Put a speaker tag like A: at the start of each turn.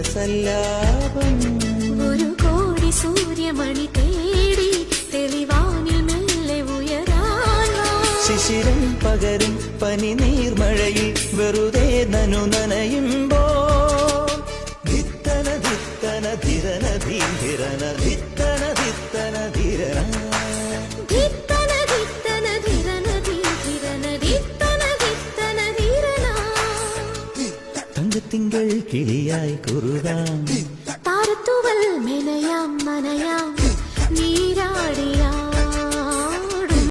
A: സ്വരസല്ലാപം
B: ഒരു കോടി സൂര്യമണി തേടി തെളിവാനിൽ മെല്ലെ ഉയരാൻ
A: ശിശിരം പകരും പനി നീർമഴയിൽ വെറുതെ നനു നനയുമ്പോ ധിത്തന ധിത്തന ധിരന ധീരന ധിത്തന ധിത്തന ധിരന
B: ധിത്തന ധിത്തന ധിരന ധിരന ധിത്തന ധിത്തന ധിരന
A: തങ്കത്തിങ്കൾ കിളിയായി കുറുകാം
B: താരത്തുവൽ മെനയാം മനയാം